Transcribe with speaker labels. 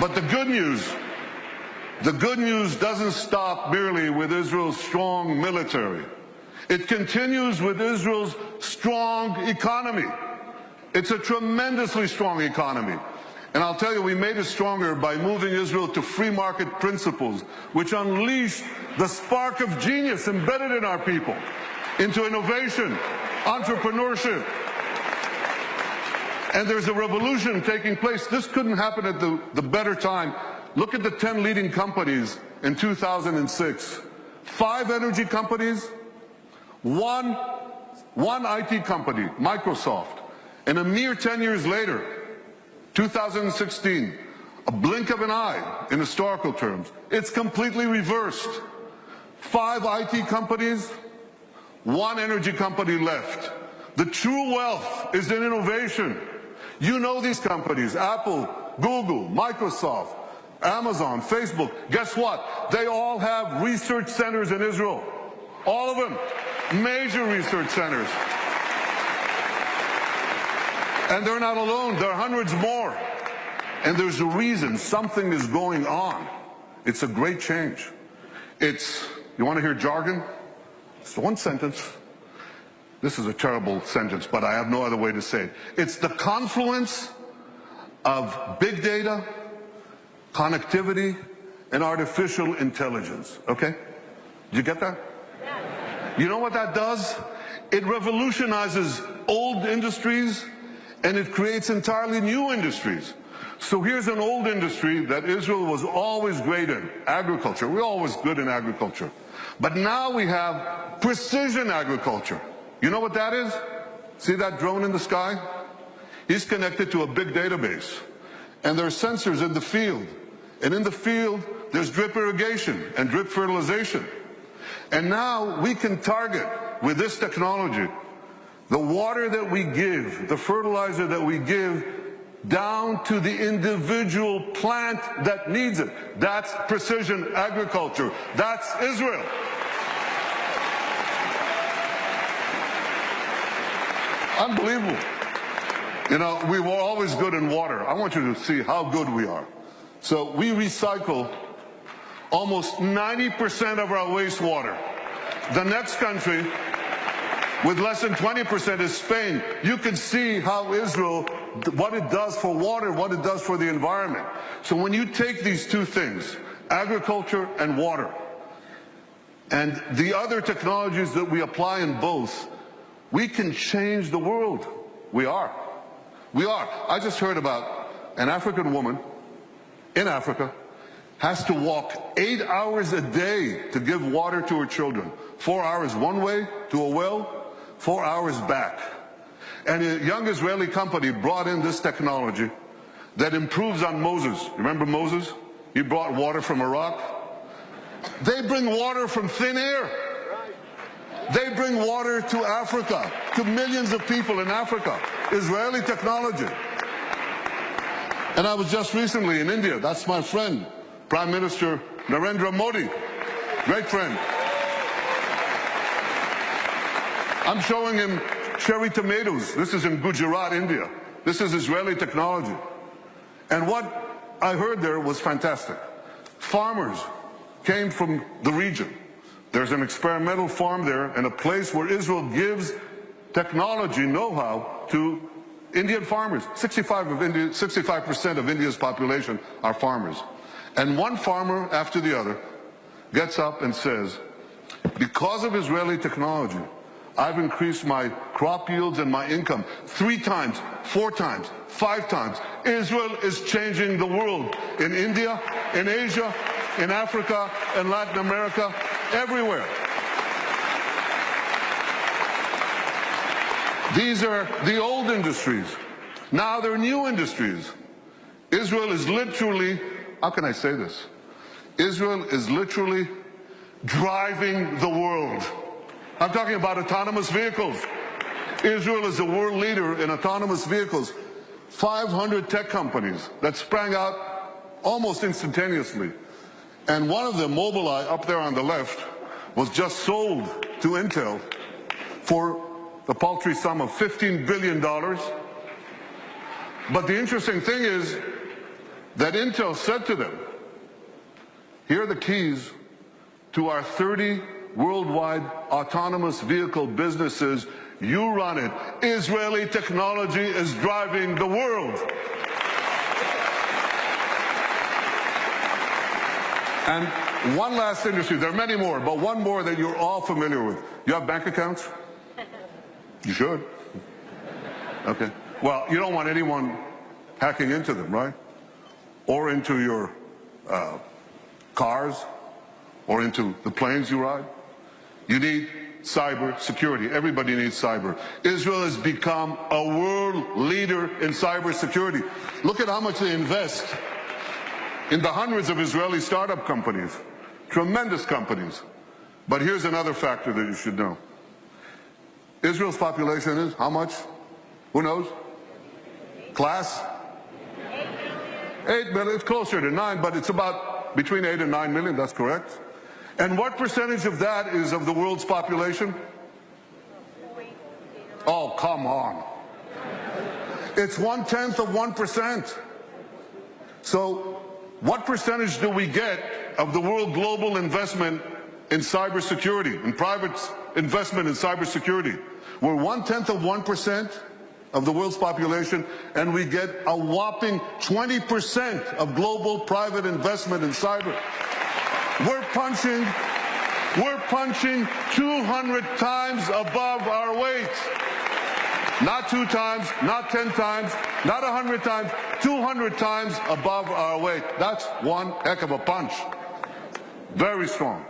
Speaker 1: But the good news doesn't stop merely with Israel's strong military. It continues with Israel's strong economy. It's a tremendously strong economy. And I'll tell you, we made it stronger by moving Israel to free market principles, which unleashed the spark of genius embedded in our people into innovation, entrepreneurship. And there's a revolution taking place. This couldn't happen at the better time. Look at the 10 leading companies in 2006. 5 energy companies, one IT company, Microsoft. And a mere 10 years later, 2016, a blink of an eye in historical terms, it's completely reversed. 5 IT companies, 1 energy company left. The true wealth is in innovation. You know these companies, Apple, Google, Microsoft, Amazon, Facebook. Guess what? They all have research centers in Israel. All of them. Major research centers. And they're not alone. There are hundreds more. And there's a reason. Something is going on. It's a great change. You want to hear jargon? It's one sentence. This is a terrible sentence, but I have no other way to say it. It's the confluence of big data, connectivity, and artificial intelligence. Okay? Did you get that? You know what that does? It revolutionizes old industries, and it creates entirely new industries. So here's an old industry that Israel was always great in, agriculture. We're always good in agriculture. But now we have precision agriculture. You know what that is? See that drone in the sky? He's connected to a big database. And there are sensors in the field. And in the field, there's drip irrigation and drip fertilization. And now we can target, with this technology, the water that we give, the fertilizer that we give, down to the individual plant that needs it. That's precision agriculture. That's Israel. Unbelievable. You know, we were always good in water. I want you to see how good we are. So we recycle almost 90% of our wastewater. The next country with less than 20% is Spain. You can see how Israel, what it does for water, what it does for the environment. So when you take these two things, agriculture and water, and the other technologies that we apply in both, we can change the world. We are. We are. I just heard about an African woman in Africa has to walk 8 hours a day to give water to her children. 4 hours one way to a well, 4 hours back. And a young Israeli company brought in this technology that improves on Moses. Remember Moses? He brought water from a rock. They bring water from thin air. They bring water to Africa, to millions of people in Africa. Israeli technology. And I was just recently in India. That's my friend, Prime Minister Narendra Modi. Great friend. I'm showing him cherry tomatoes. This is in Gujarat, India. This is Israeli technology. And what I heard there was fantastic. Farmers came from the region. There's an experimental farm there and a place where Israel gives technology know-how to Indian farmers. 65% of India's population are farmers. And one farmer after the other gets up and says, because of Israeli technology, I've increased my crop yields and my income 3 times, 4 times, 5 times. Israel is changing the world in India, in Asia, in Africa, in Latin America, everywhere. These are the old industries. Now they're new industries. Israel is literally, how can I say this? Israel is literally driving the world. I'm talking about autonomous vehicles. Israel is the world leader in autonomous vehicles. 500 tech companies that sprang out almost instantaneously. And one of them, Mobileye, up there on the left, was just sold to Intel for the paltry sum of $15 billion. But the interesting thing is, that Intel said to them, here are the keys to our 30 worldwide autonomous vehicle businesses. You run it. Israeli technology is driving the world. And one last industry, there are many more, but one more that you're all familiar with. You have bank accounts? You should. Okay. Well, you don't want anyone hacking into them, right? Or into your cars, or into the planes you ride. You need cyber security. Everybody needs cyber. Israel has become a world leader in cyber security. Look at how much they invest in the hundreds of Israeli startup companies, tremendous companies. But here's another factor that you should know. Israel's population is how much? Who knows? Class? 8 million. It's closer to 9, but it's about between 8 and 9 million. That's correct. And what percentage of that is of the world's population? Oh, come on. It's 1/10 of 1%. So what percentage do we get of the world global investment in cybersecurity, in private investment in cybersecurity? We're 1/10 of 1% of the world's population, and we get a whopping 20% of global private investment in cyber. We're punching 200 times above our weight. Not 2 times, not 10 times, not 100 times, 200 times above our weight. That's one heck of a punch. Very strong.